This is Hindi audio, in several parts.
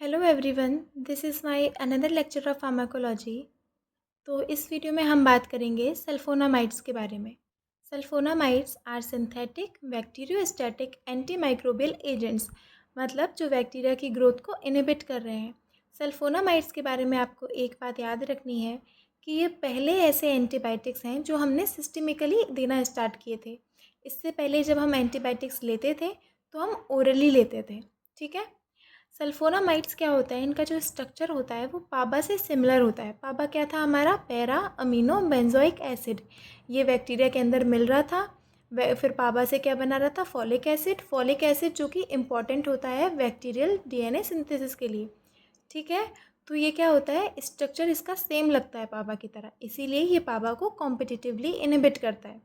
Hello everyone, this is my another lecture of pharmacology. तो इस वीडियो में हम बात करेंगे सल्फोनामाइड्स के बारे में। Sulphonamides are synthetic bacteriostatic antimicrobial agents, मतलब जो बैक्टीरिया की ग्रोथ को इनहिबिट कर रहे हैं। सल्फोनामाइड्स के बारे में आपको एक बात याद रखनी है कि ये पहले ऐसे एंटीबायोटिक्स हैं जो हमने सिस्टमिकली देना स्टार्ट किए थे। इससे पहले जब हम एंटीबायोटिक्स लेते थे तो हम ओरली लेते थे, ठीक है। सल्फोनामाइड्स क्या होता है, इनका जो स्ट्रक्चर होता है वो पाबा से सिमिलर होता है। पाबा क्या था हमारा? Para amino benzoic acid. ये बैक्टीरिया के अंदर मिल रहा था। फिर पाबा से क्या बना रहा था? Folic acid. फॉलिक एसिड जो कि इम्पॉर्टेंट होता है बैक्टीरियल डीएनए सिंथेसिस के लिए, ठीक है। तो ये क्या होता है, स्ट्रक्चर इसका सेम लगता है पाबा की तरह, इसीलिए ये पाबा को कॉम्पिटिटिवली इनहिबिट करता है,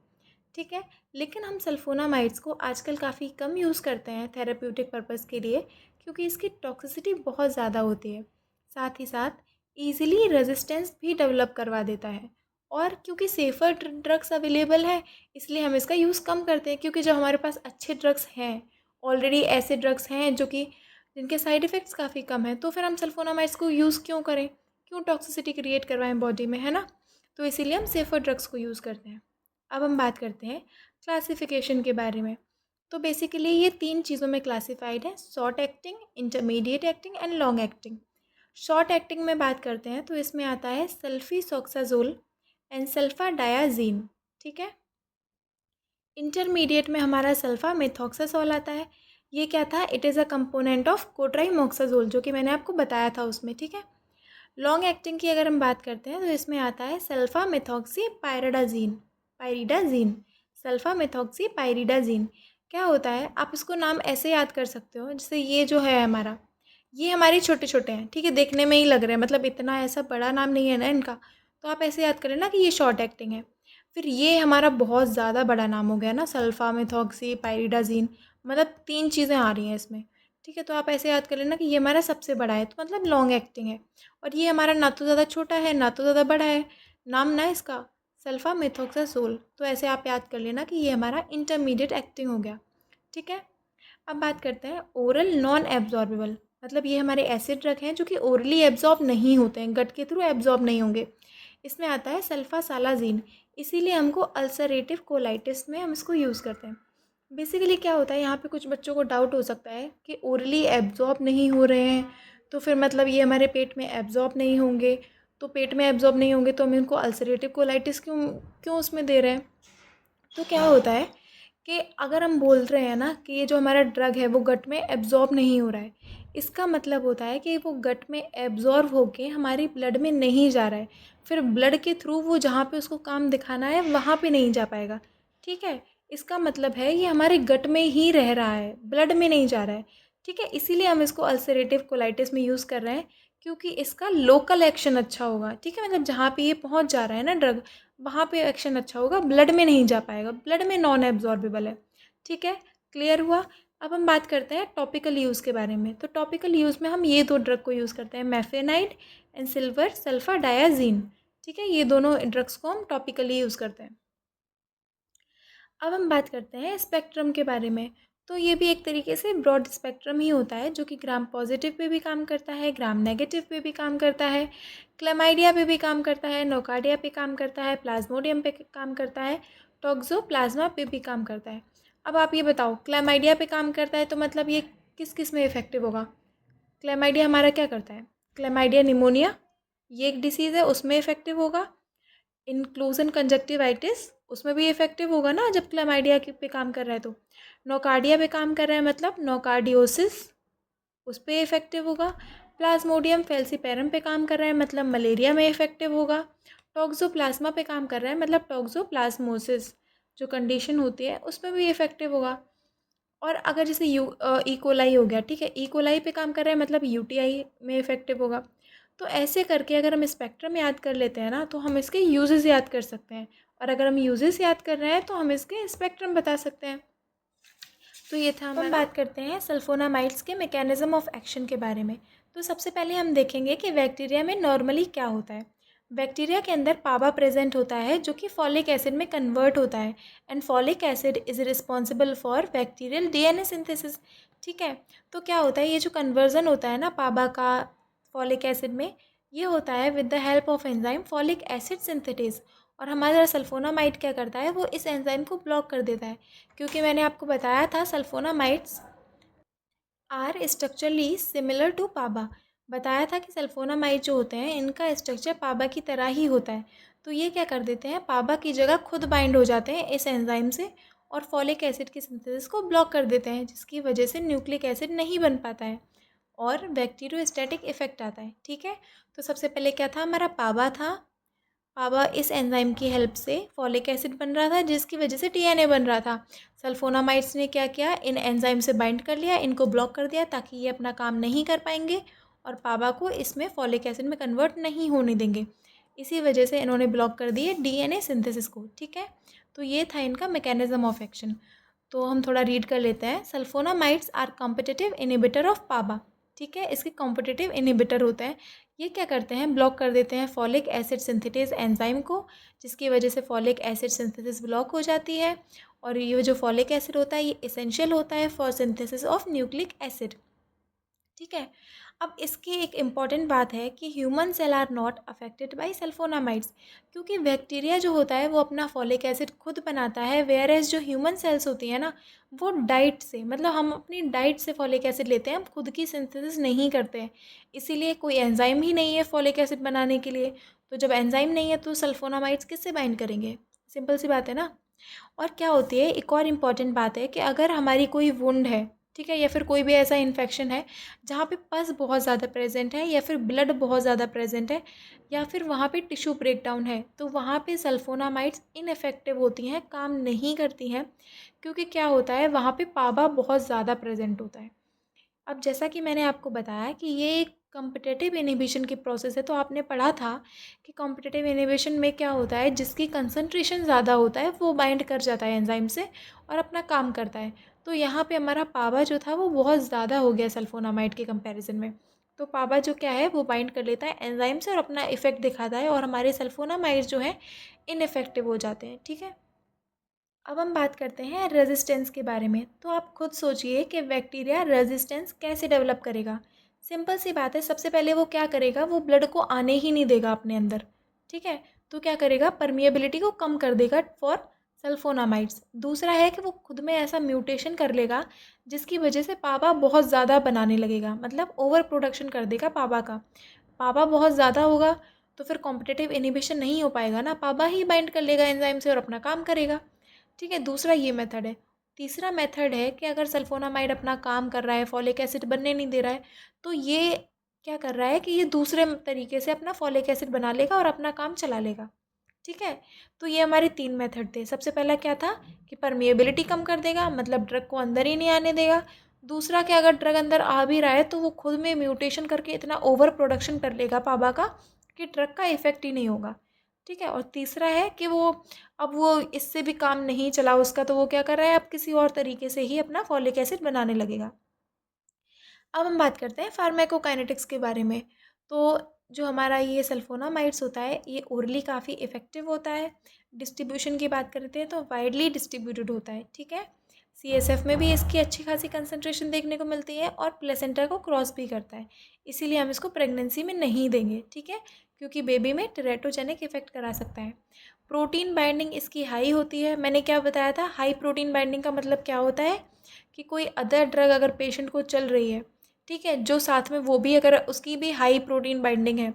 ठीक है। लेकिन हम सल्फोनामाइड्स को आजकल काफ़ी कम यूज़ करते हैं थेराप्यूटिक पर्पज़ के लिए, क्योंकि इसकी टॉक्सिसिटी बहुत ज़्यादा होती है। साथ ही साथ ईज़िली रेजिस्टेंस भी डेवलप करवा देता है। और क्योंकि सेफ़र ड्रग्स अवेलेबल है, इसलिए हम इसका यूज़ कम करते हैं। क्योंकि जब हमारे पास अच्छे ड्रग्स हैं, ऑलरेडी ऐसे ड्रग्स हैं जो कि जिनके साइड इफ़ेक्ट्स काफ़ी कम हैं, तो फिर हम सल्फोनामाइड्स को यूज़ क्यों करें? क्यों टॉक्सिसिटी क्रिएट करवाएं बॉडी में, है ना? तो इसीलिए हम सेफ़र ड्रग्स को यूज़ करते हैं। अब हम बात करते हैं क्लासिफिकेशन के बारे में। तो बेसिकली ये 3 चीज़ों में क्लासिफाइड है: short acting, intermediate acting and long acting. Short acting में बात करते हैं तो इसमें आता है सल्फीसोक्साजोल एंड सल्फाडायाजीन, ठीक है। इंटरमीडिएट में हमारा सल्फा मेथोक्साजोल आता है। ये क्या था? It is a component of cotrimoxazole, जो कि मैंने आपको बताया था उसमें, ठीक है। लॉन्ग एक्टिंग की अगर हम बात करते हैं तो इसमें आता है सल्फा मेथोक्सी पायरिडाजीन। सल्फा मेथोक्सी पायरिडाजीन क्या होता है, आप इसको नाम ऐसे याद कर सकते हो, जैसे ये जो है हमारा, ये हमारे छोटे छोटे हैं, ठीक है, देखने में ही लग रहे हैं, मतलब इतना ऐसा बड़ा नाम नहीं है ना इनका, तो आप ऐसे याद करें ना कि ये शॉर्ट एक्टिंग है। फिर ये हमारा बहुत ज़्यादा बड़ा नाम हो गया ना, सल्फा मेथोक्सी पायरिडाजीन, मतलब 3 चीज़ें आ रही हैं इसमें, ठीक है। तो आप ऐसे याद कर लेना कि ये हमारा सबसे बड़ा है, तो मतलब लॉन्ग एक्टिंग है। और ये हमारा ना तो ज़्यादा छोटा है ना तो ज़्यादा बड़ा है, नाम ना इसका सल्फा मेथोक्साजोल, तो ऐसे आप याद कर लेना कि ये हमारा इंटरमीडिएट एक्टिंग हो गया, ठीक है। अब बात करते हैं ओरल नॉन एब्जॉर्बेबल, मतलब ये हमारे ऐसे ड्रग हैं जो कि ओरली एब्जॉर्ब नहीं होते हैं, गट के थ्रू एब्जॉर्ब नहीं होंगे। इसमें आता है सल्फासालाजीन, इसीलिए हमको अल्सरेटिव कोलाइटिस में हम इसको यूज़ करते हैं। बेसिकली क्या होता है, यहाँ पे कुछ बच्चों को डाउट हो सकता है कि ओरली एब्जॉर्ब नहीं हो रहे हैं तो फिर मतलब ये हमारे पेट में एब्जॉर्ब नहीं होंगे, तो पेट में एब्जॉर्ब नहीं होंगे तो हम इनको अल्सरेटिव कोलाइटिस क्यों क्यों उसमें दे रहे हैं। तो क्या होता है कि अगर हम बोल रहे हैं ना कि ये जो हमारा ड्रग है वो गट में एब्जॉर्ब नहीं हो रहा है, इसका मतलब होता है कि वो गट में एब्जॉर्ब होके हमारी ब्लड में नहीं जा रहा है, फिर ब्लड के थ्रू वो जहाँ पे उसको काम दिखाना है वहाँ पे नहीं जा पाएगा, ठीक है। इसका मतलब है ये हमारे गट में ही रह रहा है, ब्लड में नहीं जा रहा है, ठीक है। इसीलिए हम इसको अल्सरेटिव कोलाइटिस में यूज़ कर रहे हैं, क्योंकि इसका लोकल एक्शन अच्छा होगा, ठीक है। मतलब जहाँ पे ये पहुँच जा रहा है ना ड्रग, वहाँ पे एक्शन अच्छा होगा, ब्लड में नहीं जा पाएगा, ब्लड में नॉन एब्जॉर्बेबल है, ठीक है। क्लियर हुआ? अब हम बात करते हैं टॉपिकल यूज़ के बारे में। तो टॉपिकल यूज़ में हम ये 2 ड्रग को यूज़ करते हैं, मेफेनाइड एंड सिल्वर सल्फाडायाजीन, ठीक है। ये दोनों ड्रग्स को हम टॉपिकली यूज़ करते हैं। अब हम बात करते हैं स्पेक्ट्रम के बारे में। तो ये भी एक तरीके से ब्रॉड स्पेक्ट्रम ही होता है, जो कि ग्राम पॉजिटिव पे भी काम करता है, ग्राम नेगेटिव पे भी काम करता है, क्लैमाइडिया पे भी काम करता है, नोकार्डिया पे काम करता है, प्लाज्मोडियम पे काम करता है, टॉक्सोप्लाज्मा पे भी काम करता है। अब आप ये बताओ, क्लैमाइडिया पे काम करता है तो मतलब ये किस किस में इफेक्टिव होगा? क्लैमाइडिया हमारा क्या करता है? क्लैमाइडिया निमोनिया, ये एक डिसीज़ है, उसमें इफेक्टिव होगा। इंक्लूजन कंजक्टिवाइटिस, उसमें भी इफेक्टिव होगा ना जब क्लैमाइडिया पे काम कर रहा है। तो नोकार्डिया पे काम कर रहा है मतलब नोकार्डियोसिस, उस पर इफेक्टिव होगा। प्लाज्मोडियम फेल्सीपेरम पे काम कर रहा है मतलब मलेरिया में इफेक्टिव होगा। टॉक्सोप्लाज्मा पे काम कर रहा है मतलब टॉक्सोप्लाज्मोसिस जो कंडीशन होती है उसमें भी इफेक्टिव होगा। और अगर जैसे इकोलाई हो गया, ठीक है, इकोलाई पे काम कर रहा है मतलब यूटीआई में इफेक्टिव होगा। तो ऐसे करके अगर हम स्पेक्ट्रम याद कर लेते हैं ना तो हम इसके यूजेस याद कर सकते हैं, और अगर हम यूजेस याद कर रहे हैं तो हम इसके स्पेक्ट्रम बता सकते हैं। तो ये था हम बात करते हैं सल्फोनामाइड्स के मैकेनिज्म ऑफ एक्शन के बारे में। तो सबसे पहले हम देखेंगे कि बैक्टीरिया में नॉर्मली क्या होता है। बैक्टीरिया के अंदर पाबा प्रेजेंट होता है जो कि फॉलिक एसिड में कन्वर्ट होता है, and folic acid is responsible for bacterial DNA synthesis, ठीक है। तो क्या होता है, ये जो कन्वर्ज़न होता है ना पाबा का फॉलिक एसिड में, ये होता है with the help of enzyme folic acid synthetase. और हमारा सल्फोनामाइड क्या करता है, वो इस एंजाइम को ब्लॉक कर देता है। क्योंकि मैंने आपको बताया था sulphonamides are structurally similar to PABA. बताया था कि सल्फोनामाइड जो होते हैं इनका स्ट्रक्चर पाबा की तरह ही होता है। तो ये क्या कर देते हैं, पाबा की जगह खुद बाइंड हो जाते हैं इस एंजाइम से और फॉलिक एसिड की सिंथेसिस को ब्लॉक कर देते हैं, जिसकी वजह से न्यूक्लिक एसिड नहीं बन पाता है और बैक्टीरियोस्टैटिक इफेक्ट आता है। ठीक है। तो सबसे पहले क्या था, हमारा पाबा था। पाबा इस एंजाइम की हेल्प से फॉलिक एसिड बन रहा था, जिसकी वजह से डीएनए बन रहा था। सल्फोनामाइड्स ने क्या किया, इन एंजाइम से बाइंड कर लिया, इनको ब्लॉक कर दिया ताकि ये अपना काम नहीं कर पाएंगे और पाबा को इसमें फॉलिक एसिड में कन्वर्ट नहीं होने देंगे। इसी वजह से इन्होंने ब्लॉक कर दिए डीएनए सिंथेसिस को। ठीक है। तो ये था इनका मैकेनिज्म ऑफ एक्शन। तो हम थोड़ा रीड कर लेते हैं। Sulphonamides are competitive inhibitor of PABA. ठीक है, इसके कॉम्पिटिटिव इनिबिटर होते हैं। ये क्या करते हैं, ब्लॉक कर देते हैं फॉलिक एसिड सिंथेटेज एंजाइम को, जिसकी वजह से फॉलिक एसिड सिंथेसिस ब्लॉक हो जाती है। और ये जो फॉलिक एसिड होता है ये एसेंशियल होता है for synthesis of nucleic acid. ठीक है। अब इसकी एक इम्पॉर्टेंट बात है कि human cell are not affected by sulphonamides, क्योंकि बैक्टीरिया जो होता है वो अपना फॉलिक एसिड खुद बनाता है, वेयर एज जो ह्यूमन सेल्स होती है ना, वो डाइट से, मतलब हम अपनी डाइट से फॉलिक एसिड लेते हैं, हम खुद की सिंथेसिस नहीं करते हैं। इसीलिए कोई एंजाइम ही नहीं है फॉलिक एसिड बनाने के लिए। तो जब एंजाइम नहीं है तो सल्फोनामाइड्स किससे बाइंड करेंगे, सिंपल सी बात है ना। और क्या होती है, एक और इम्पॉर्टेंट बात है कि अगर हमारी कोई वुंड है, ठीक है, या फिर कोई भी ऐसा इन्फेक्शन है जहाँ पे पस बहुत ज़्यादा प्रेजेंट है या फिर ब्लड बहुत ज़्यादा प्रेजेंट है या फिर वहाँ पे टिश्यू ब्रेकडाउन है, तो वहाँ पे सल्फोनामाइड्स इनफेक्टिव होती हैं, काम नहीं करती हैं। क्योंकि क्या होता है, वहाँ पे पाबा बहुत ज़्यादा प्रेजेंट होता है। अब जैसा कि मैंने आपको बताया कि ये एक कॉम्पिटिटिव इनिबिशन की प्रोसेस है, तो आपने पढ़ा था कि कॉम्पिटिटिव इनिबिशन में क्या होता है, जिसकी कंसंट्रेशन ज़्यादा होता है वो बाइंड कर जाता है एंजाइम से और अपना काम करता है। तो यहाँ पे हमारा पाबा जो था वो बहुत ज़्यादा हो गया सल्फोनामाइड के कंपैरिजन में। तो पाबा जो क्या है वो बाइंड कर लेता है एंजाइम से और अपना इफेक्ट दिखाता है और हमारे सल्फोनामाइड जो हैं इनइफेक्टिव हो जाते हैं। ठीक है। अब हम बात करते हैं रेजिस्टेंस के बारे में। तो आप खुद सोचिए कि बैक्टीरिया रेजिस्टेंस कैसे डेवलप करेगा। सिंपल सी बात है, सबसे पहले वो क्या करेगा, वो ब्लड को आने ही नहीं देगा अपने अंदर। ठीक है। तो क्या करेगा, परमिएबिलिटी को कम कर देगा फॉर सल्फोनामाइड्स। दूसरा है कि वो खुद में ऐसा म्यूटेशन कर लेगा जिसकी वजह से पापा बहुत ज़्यादा बनाने लगेगा, मतलब ओवर प्रोडक्शन कर देगा पापा का। पापा बहुत ज़्यादा होगा तो फिर कॉम्पिटिटिव इनिबिशन नहीं हो पाएगा ना, पापा ही बाइंड कर लेगा एंजाइम से और अपना काम करेगा। ठीक है, दूसरा ये मेथड है। तीसरा मेथड है कि अगर सल्फोनामाइड अपना काम कर रहा है, फॉलिक एसिड बनने नहीं दे रहा है, तो ये क्या कर रहा है कि ये दूसरे तरीके से अपना फॉलिक एसिड बना लेगा और अपना काम चला लेगा। ठीक है। तो ये हमारे 3 मेथड थे। सबसे पहला क्या था कि परमिएबिलिटी कम कर देगा, मतलब ड्रग को अंदर ही नहीं आने देगा। दूसरा कि अगर ड्रग अंदर आ भी रहा है तो वो खुद में म्यूटेशन करके इतना ओवर प्रोडक्शन कर लेगा पाबा का कि ड्रग का इफेक्ट ही नहीं होगा। ठीक है। और तीसरा है कि वो अब वो इससे भी काम नहीं चला उसका, तो वो क्या कर रहा है, अब किसी और तरीके से ही अपना फॉलिक एसिड बनाने लगेगा। अब हम बात करते हैं फार्माकोकाइनेटिक्स के बारे में। तो जो हमारा ये सल्फोनामाइड्स होता है ये ओरली काफ़ी इफ़ेक्टिव होता है। डिस्ट्रीब्यूशन की बात करते हैं तो वाइडली डिस्ट्रीब्यूटेड होता है। ठीक है। सीएसएफ में भी इसकी अच्छी खासी कंसंट्रेशन देखने को मिलती है और प्लेसेंटा को क्रॉस भी करता है। इसीलिए हम इसको प्रेगनेंसी में नहीं देंगे। ठीक है, क्योंकि बेबी में टेरेटोजेनिक इफेक्ट करा सकता है। प्रोटीन बाइंडिंग इसकी हाई होती है। मैंने क्या बताया था, हाई प्रोटीन बाइंडिंग का मतलब क्या होता है कि कोई अदर ड्रग अगर पेशेंट को चल रही है, ठीक है, जो साथ में वो भी अगर उसकी भी हाई प्रोटीन बाइंडिंग है,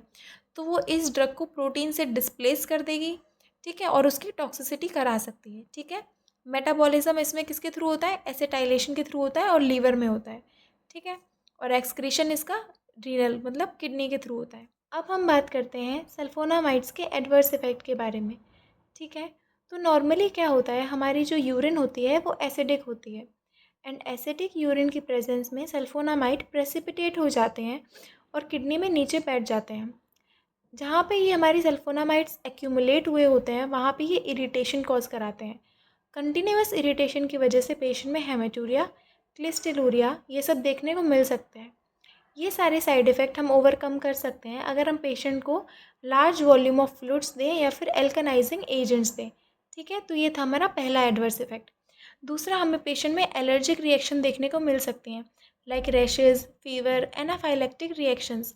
तो वो इस ड्रग को प्रोटीन से डिस्प्लेस कर देगी। ठीक है, और उसकी टॉक्सिसिटी करा सकती है। ठीक है। मेटाबॉलिज्म इसमें किसके थ्रू होता है, एसिटाइलेशन के थ्रू होता है और लीवर में होता है। ठीक है। और एक्सक्रीशन इसका रीनल मतलब किडनी के थ्रू होता है। अब हम बात करते हैं सल्फोनामाइड्स के एडवर्स इफेक्ट के बारे में। ठीक है। तो नॉर्मली क्या होता है, हमारी जो यूरिन होती है वो एसिडिक होती है एंड एसिडिक यूरिन की प्रेजेंस में सल्फोनामाइड प्रेसिपिटेट हो जाते हैं और किडनी में नीचे बैठ जाते हैं। जहाँ पे ये हमारी सल्फोनामाइड्स एक्यूमुलेट हुए होते हैं वहाँ पे ये इरिटेशन कॉज कराते हैं। कंटिन्यूअस इरिटेशन की वजह से पेशेंट में हेमेटूरिया, क्लिस्टेलूरिया ये सब देखने को मिल सकते हैं। ये सारे साइड इफ़ेक्ट हम ओवरकम कर सकते हैं अगर हम पेशेंट को लार्ज वॉल्यूम ऑफ फ्लूइड्स दें या फिर एल्कनाइजिंग एजेंट्स दें। ठीक है। तो ये था हमारा पहला एडवर्स इफेक्ट। दूसरा, हमें पेशेंट में एलर्जिक रिएक्शन देखने को मिल सकती हैं। Like rashes, fever, anaphylactic reactions.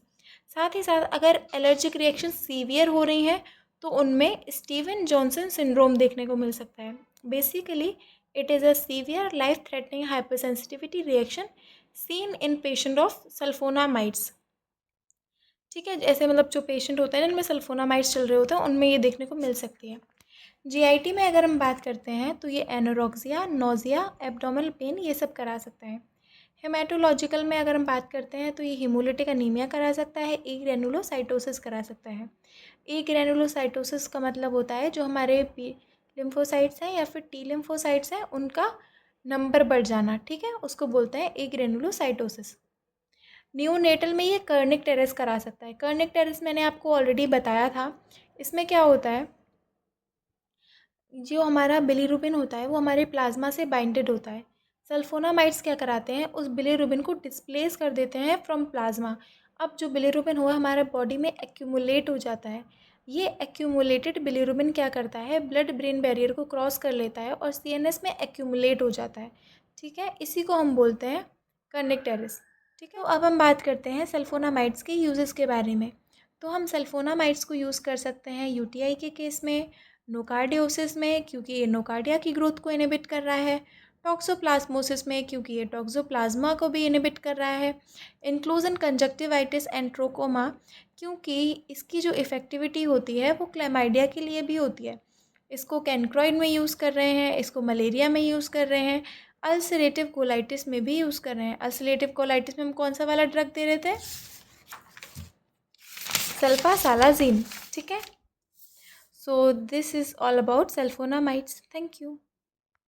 साथ ही साथ अगर एलर्जिक रिएक्शन सीवियर हो रही हैं तो उनमें स्टीवन जॉनसन सिंड्रोम देखने को मिल सकता है। Basically it is a severe life threatening hypersensitivity reaction seen in patient of sulphonamides. ठीक है, ऐसे मतलब जो पेशेंट होते हैं जिनमें सल्फोनामाइड्स चल रहे होते हैं उनमें ये देखने को मिल सकती है। जीआईटी में अगर हम बात करते हैं तो ये एनोरेक्सिया, नोज़िया, एब्डोमिनल पेन ये सब करा सकता है। हेमाटोलॉजिकल में अगर हम बात करते हैं तो ये हीमोलिटिक अनीमिया करा सकता है, ई ग्रेनुलोसाइटोसिस करा सकता है। ई ग्रेनुलोसाइटोसिस का मतलब होता है जो हमारे लिम्फोसाइट्स हैं या फिर टी लिम्फोसाइट्स हैं उनका नंबर बढ़ जाना, ठीक है, उसको बोलते हैं ई ग्रेनुलोसाइटोसिस। न्यूनेटल में ये कर्निक टेरेस करा सकता है। कर्निक टेरेस मैंने आपको ऑलरेडी बताया था। इसमें क्या होता है, जो हमारा बिलीरुबिन होता है वो हमारे प्लाज्मा से बाइंडेड होता है। सल्फोनामाइड्स क्या कराते हैं, उस बिलीरुबिन को डिस्प्लेस कर देते हैं फ्रॉम प्लाज्मा। अब जो बिलीरुबिन हुआ हमारे बॉडी में एक्यूमुलेट हो जाता है। ये एक्यूमुलेटेड बिलीरुबिन क्या करता है, ब्लड ब्रेन बैरियर को क्रॉस कर लेता है और सीएनएस में एक्यूमुलेट हो जाता है। ठीक है, इसी को हम बोलते हैं कर्निक टेरेस। ठीक है, तो अब हम बात करते हैं सल्फोनामाइड्स के यूजेस के बारे में। तो हम सल्फोनामाइड्स को यूज़ कर सकते हैं यूटीआई के केस में, नोकार्डियोसिस में क्योंकि ये नोकार्डिया की ग्रोथ को इनहिबिट कर रहा है, टॉक्सोप्लाज्मोसिस में क्योंकि ये टॉक्सोप्लाज्मा को भी इनहिबिट कर रहा है, इंक्लूजन कंजक्टिवाइटिस एंड ट्रोकोमा क्योंकि इसकी जो इफ़ेक्टिविटी होती है वो क्लैमाइडिया के लिए भी होती है। इसको कैनक्रॉइड में यूज़ कर रहे हैं, इसको मलेरिया में यूज़ कर रहे हैं, अल्सरेटिव कोलाइटिस में भी यूज़ कर रहे हैं। अल्सरेटिव कोलाइटिस में हम कौन सा वाला ड्रग दे रहे थे, सल्फासालाज़िन। ठीक है, so this is all about sulfonamides. Thank you.